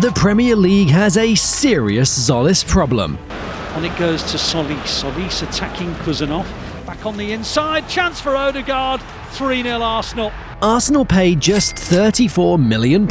The Premier League has a serious Tzolis problem. On it goes to Tzolis. Tzolis attacking Kuzanov. Back on the inside. Chance for Odegaard. 3-0 Arsenal. Arsenal paid just £34 million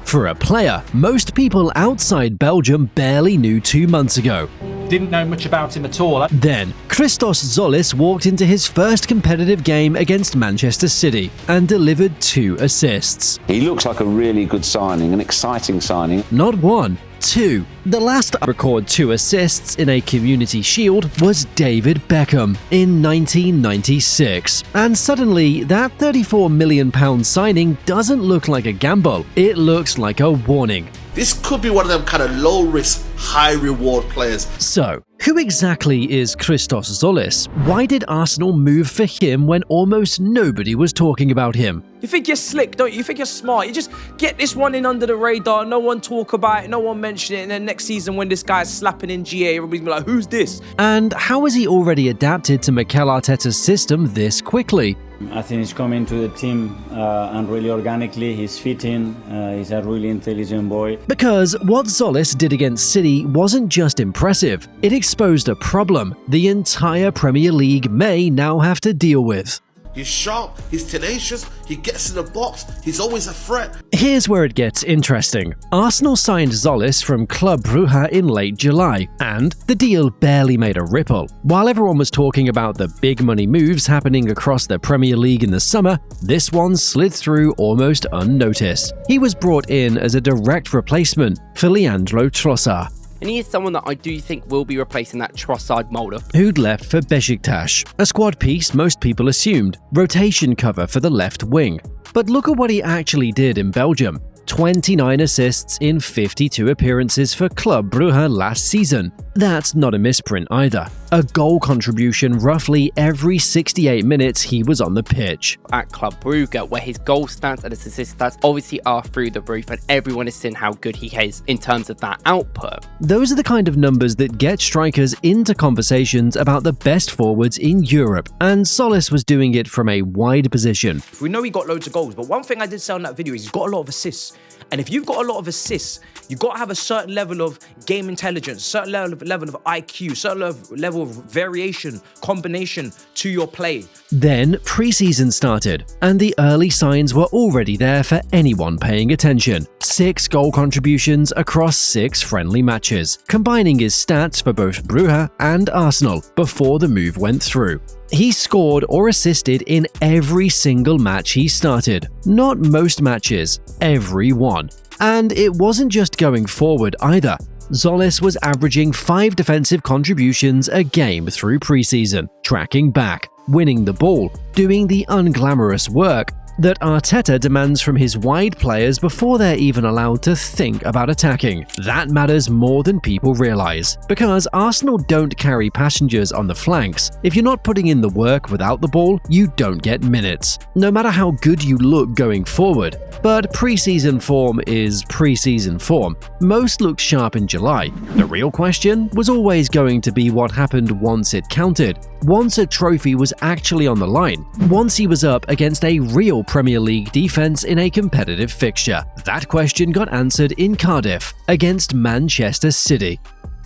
for a player most people outside Belgium barely knew 2 months ago. Didn't know much about him at all. Then, Christos Tzolis walked into his first competitive game against Manchester City and delivered 2 assists. He looks like a really good signing, an exciting signing. Not 1, 2. The last to record 2 assists in a Community Shield was David Beckham in 1996. And suddenly, that £34 million signing doesn't look like a gamble, it looks like a warning. This could be one of them kind of low-risk, high-reward players. So, who exactly is Christos Tzolis? Why did Arsenal move for him when almost nobody was talking about him? You think you're slick, don't you? You think you're smart. You just get this one in under the radar, no one talk about it, no one mention it, and then next season when this guy's slapping in GA, everybody's like, who's this? And how has he already adapted to Mikel Arteta's system this quickly? I think he's coming to the team and really organically. He's fitting. He's a really intelligent boy. Because what Tzolis did against City wasn't just impressive, it exposed a problem the entire Premier League may now have to deal with. He's sharp, he's tenacious, he gets in the box, he's always a threat. Here's where it gets interesting. Arsenal signed Tzolis from Club Brugge in late July, and the deal barely made a ripple. While everyone was talking about the big money moves happening across the Premier League in the summer, this one slid through almost unnoticed. He was brought in as a direct replacement for Leandro Trossard, and he is someone that I do think will be replacing that Trossard moulder, who'd left for Besiktas, a squad piece most people assumed, rotation cover for the left wing. But look at what he actually did in Belgium. 29 assists in 52 appearances for Club Brugge last season. That's not a misprint either. A goal contribution roughly every 68 minutes he was on the pitch. At Club Brugge, where his goal stats and his assist stats obviously are through the roof, and everyone has seen how good he is in terms of that output. Those are the kind of numbers that get strikers into conversations about the best forwards in Europe, and Tzolis was doing it from a wide position. We know he got loads of goals, but one thing I did say on that video is he's got a lot of assists. And if you've got a lot of assists, you've got to have a certain level of game intelligence, certain level of IQ, certain level of variation, combination to your play. Then pre-season started, and the early signs were already there for anyone paying attention. 6 goal contributions across 6 friendly matches, combining his stats for both Brugge and Arsenal before the move went through. He scored or assisted in every single match he started. Not most matches, every one. And it wasn't just going forward either. Tzolis was averaging 5 defensive contributions a game through preseason, tracking back, winning the ball, doing the unglamorous work that Arteta demands from his wide players before they're even allowed to think about attacking. That matters more than people realise, because Arsenal don't carry passengers on the flanks. If you're not putting in the work without the ball, you don't get minutes, no matter how good you look going forward. But pre-season form is pre-season form. Most looked sharp in July. The real question was always going to be what happened once it counted, once a trophy was actually on the line, once he was up against a real Premier League defense in a competitive fixture. That question got answered in Cardiff against Manchester City.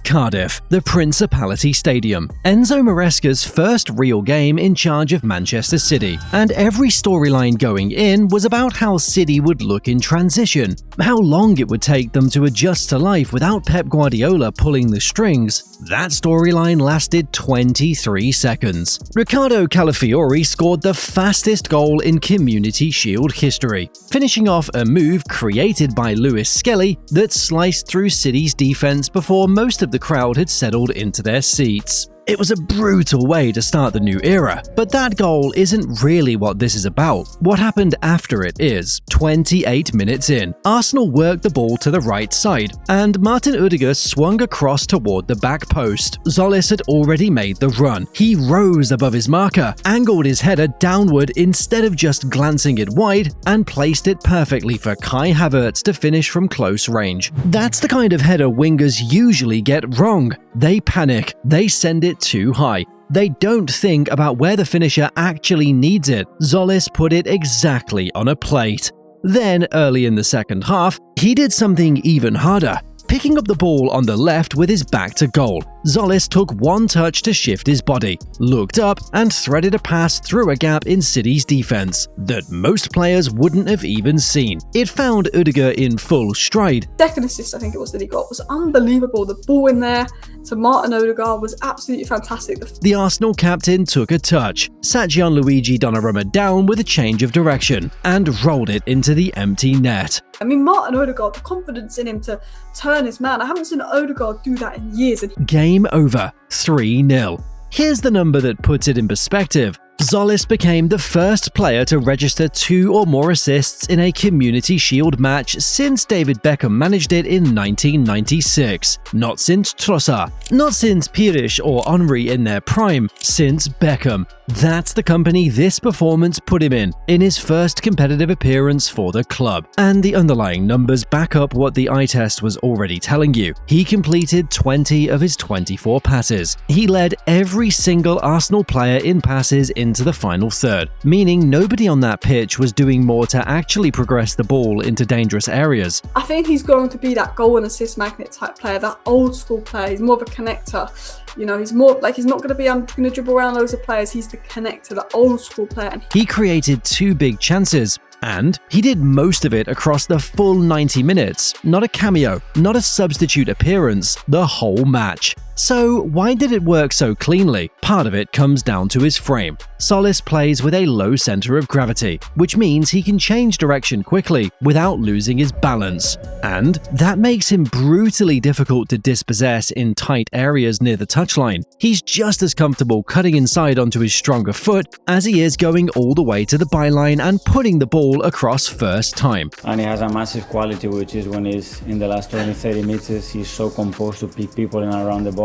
Cardiff, the Principality Stadium, Enzo Maresca's first real game in charge of Manchester City, and every storyline going in was about how City would look in transition, how long it would take them to adjust to life without Pep Guardiola pulling the strings. That storyline lasted 23 seconds. Riccardo Calafiori scored the fastest goal in Community Shield history, finishing off a move created by Lewis Skelly that sliced through City's defense before most of the crowd had settled into their seats. It was a brutal way to start the new era, but that goal isn't really what this is about. What happened after it is, 28 minutes in, Arsenal worked the ball to the right side, and Martin Odegaard swung across toward the back post. Tzolis had already made the run. He rose above his marker, angled his header downward instead of just glancing it wide, and placed it perfectly for Kai Havertz to finish from close range. That's the kind of header wingers usually get wrong. They panic, they send it too high. They don't think about where the finisher actually needs it. Tzolis put it exactly on a plate. Then, early in the second half, he did something even harder. Picking up the ball on the left with his back to goal, Tzolis took one touch to shift his body, looked up and threaded a pass through a gap in City's defense that most players wouldn't have even seen. It found Rudiger in full stride. Second assist, I think it was, that he got was unbelievable. The ball in there to Martin Odegaard was absolutely fantastic. The Arsenal captain took a touch, sat Gianluigi Donnarumma down with a change of direction, and rolled it into the empty net. I mean, Martin Odegaard, the confidence in him to turn his man. I haven't seen Odegaard do that in years. Game over, 3-0. Here's the number that puts it in perspective. Tzolis became the first player to register 2 or more assists in a Community Shield match since David Beckham managed it in 1996. Not since Trossard, not since Pires or Henry in their prime, since Beckham. That's the company this performance put him in his first competitive appearance for the club. And the underlying numbers back up what the eye test was already telling you. He completed 20 of his 24 passes. He led every single Arsenal player in passes into the final third, meaning nobody on that pitch was doing more to actually progress the ball into dangerous areas. I think he's going to be that goal and assist magnet type player, that old school player. He's more of a connector. You know, he's more like, he's not going to be, I'm going to dribble around loads of players. He's the connector, the old school player. He created 2 big chances, and he did most of it across the full 90 minutes. Not a cameo, not a substitute appearance, the whole match. So why did it work so cleanly? Part of it comes down to his frame. Tzolis plays with a low center of gravity, which means he can change direction quickly without losing his balance. And that makes him brutally difficult to dispossess in tight areas near the touchline. He's just as comfortable cutting inside onto his stronger foot as he is going all the way to the byline and putting the ball across first time. And he has a massive quality, which is when he's in the last 20-30 meters, he's so composed to pick people in and around the box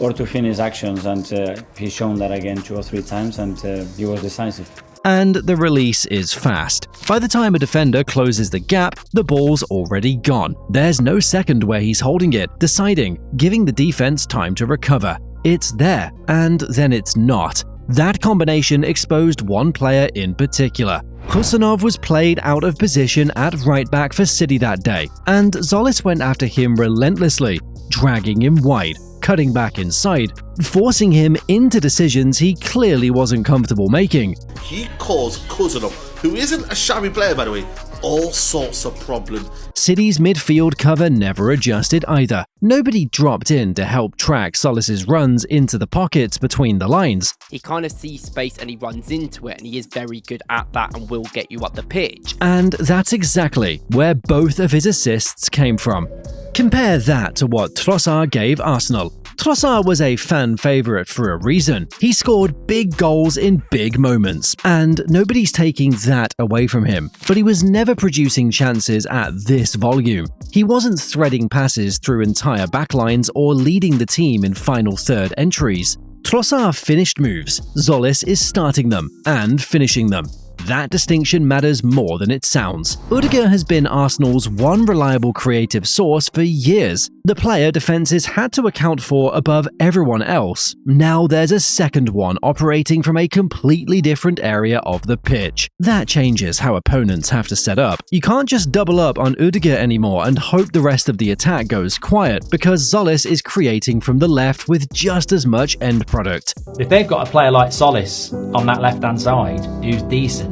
or to finish actions, and he's shown that again 2 or 3 times, and he was decisive. And the release is fast. By the time a defender closes the gap, the ball's already gone. There's no second where he's holding it, deciding, giving the defense time to recover. It's there, and then it's not. That combination exposed one player in particular. Husanov was played out of position at right back for City that day, and Tzolis went after him relentlessly, dragging him wide, cutting back inside, forcing him into decisions he clearly wasn't comfortable making. He caused Husanov, who isn't a shabby player by the way, all sorts of problems. City's midfield cover never adjusted either. Nobody dropped in to help track Tzolis' runs into the pockets between the lines. He kind of sees space and he runs into it, and he is very good at that and will get you up the pitch. And that's exactly where both of his assists came from. Compare that to what Trossard gave Arsenal. Trossard was a fan favourite for a reason. He scored big goals in big moments, and nobody's taking that away from him. But he was never producing chances at this volume. He wasn't threading passes through entire backlines or leading the team in final third entries. Trossard finished moves, Tzolis is starting them and finishing them. That distinction matters more than it sounds. Rudiger has been Arsenal's one reliable creative source for years. The player defenses had to account for above everyone else. Now there's a second one operating from a completely different area of the pitch. That changes how opponents have to set up. You can't just double up on Rudiger anymore and hope the rest of the attack goes quiet, because Tzolis is creating from the left with just as much end product. If they've got a player like Tzolis on that left-hand side who's decent,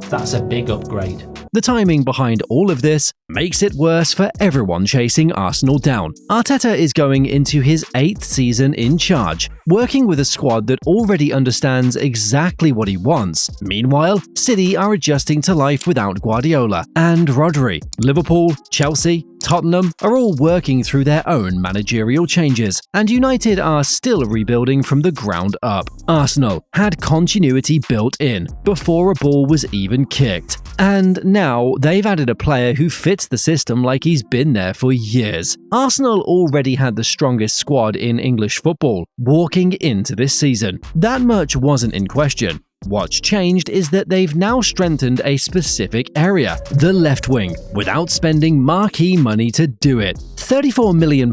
that's a big upgrade. The timing behind all of this makes it worse for everyone chasing Arsenal down. Arteta is going into his 8th season in charge, working with a squad that already understands exactly what he wants. Meanwhile, City are adjusting to life without Guardiola and Rodri. Liverpool, Chelsea, Tottenham are all working through their own managerial changes, and United are still rebuilding from the ground up. Arsenal had continuity built in before a ball was even kicked, and now they've added a player who fits the system like he's been there for years. Arsenal already had the strongest squad in English football walking into this season. That much wasn't in question. What's changed is that they've now strengthened a specific area, the left wing, without spending marquee money to do it. £34 million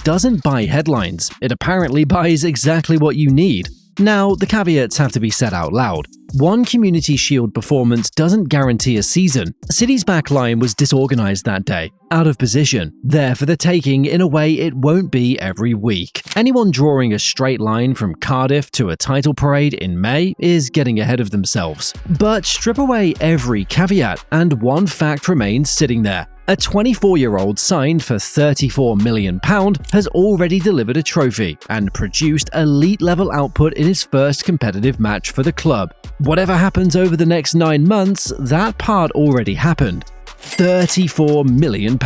doesn't buy headlines. It apparently buys exactly what you need. Now, the caveats have to be said out loud. One Community Shield performance doesn't guarantee a season. City's back line was disorganised that day, out of position, there for the taking in a way it won't be every week. Anyone drawing a straight line from Cardiff to a title parade in May is getting ahead of themselves. But strip away every caveat, and one fact remains sitting there. A 24-year-old signed for £34 million has already delivered a trophy and produced elite-level output in his first competitive match for the club. Whatever happens over the next 9 months, that part already happened. £34 million.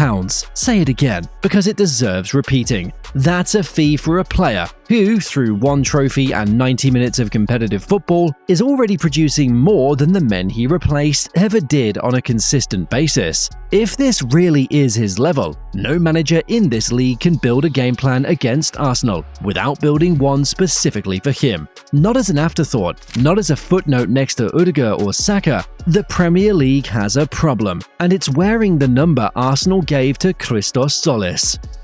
Say it again, because it deserves repeating. That's a fee for a player who, through one trophy and 90 minutes of competitive football, is already producing more than the men he replaced ever did on a consistent basis. If this really is his level, no manager in this league can build a game plan against Arsenal without building one specifically for him. Not as an afterthought, not as a footnote next to Ødegaard or Saka. The Premier League has a problem, and it's wearing the number Arsenal gave to Christos Tzolis.